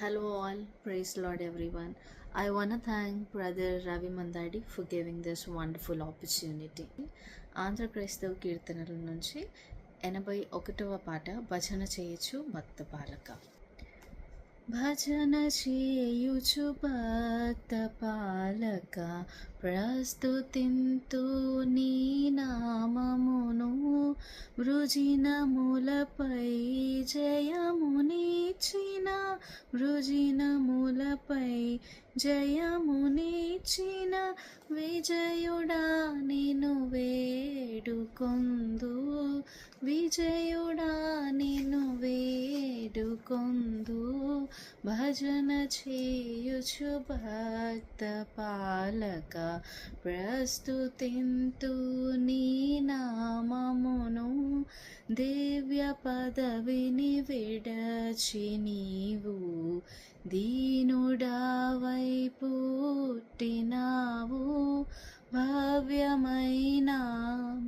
Hello all, praise Lord everyone. I want to thank Brother Ravi Mandadi for giving this wonderful opportunity. Andhra క్రైస్తవ కీర్తనల నుంచి 81వ పాట భజన చేయొచ్చు భక్త పాలక. భజన చేయుచు భక్త పాలక ప్రస్తుతింతు నీ నామమును వృజినములపై జయమునిచ్చిన వృజినములపై జయమునిచ్చిన విజయుడా నిన్ను వేడుకొందు విజయుడా నిన్ను వేడుకొందు భజన చేయుచు భక్త పాలక ప్రస్తుతింతు నీ నామమును దివ్య పదవిని విడచి నీవు దీనుడావై పుట్టినావు భవ్యమైన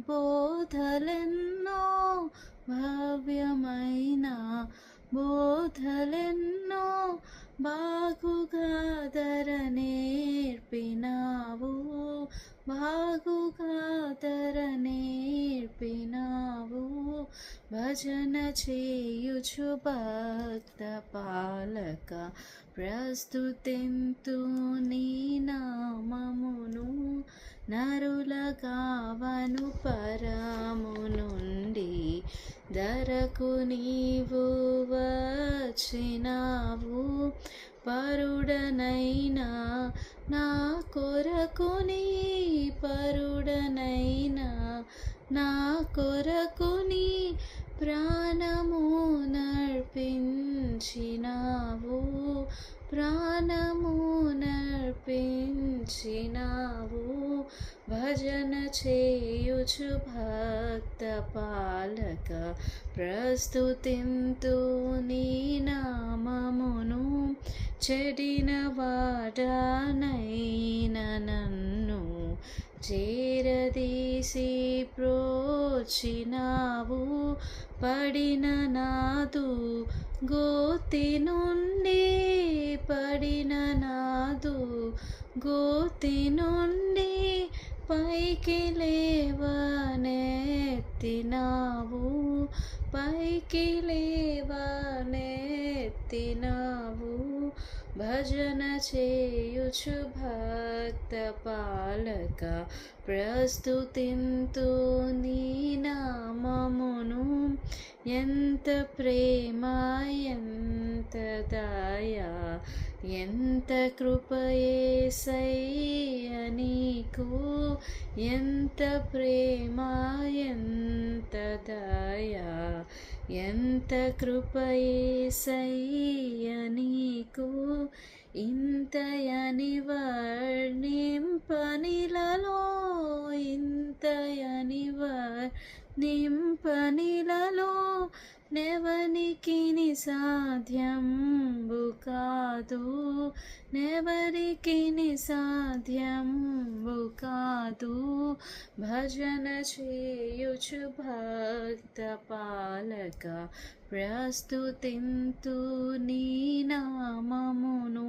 బోధలెన్నో భవ్యమైన బోధలెన్నో బాగుగా ధర నేర్పినావు బాగుగా ధర నేర్పినావు భజన చేయుచు భక్త పాలక ప్రస్తుతింతు నీ నామమును నరుల కావను పరము నుండి ధరకు నీవు వచ్చినావు పరుడనైనా నా కొరకుని పరుడనైనా నా కొరకుని ప్రాణము నర్పించినావు ప్రాణము నర్పించినావు భజన చేయుచు భక్త పాలక ప్రస్తుతింతు నీ నామమును చెడిన వాడనైన నన్ను చేరదీసి ప్రోచినావు పడిన నాదు గోతి నుండి పడిన నాదు గోతి నుండి పైకి లేవనెత్తినావు పైకి లేవనెత్తినావు భజన చేయుచు భక్త పాలక ప్రస్తుతింతు నీ నామమును ఎంత ప్రేమ ఎంత దయా ఎంత కృపయేసయ్య నీకు ఎంత ప్రేమ ఎంత దయా ఎంత కృపయేసయ్య నీకు ఇంతయని వర్ణింపనిలలో ఇంతయని వర్ణింపనిలలో నెవనికి సాధ్యంబు కాదు నెవరికి సాధ్యంబు కాదు భజన చేయుచు భక్త పాలక ప్రస్తుతింతు నీ నామమును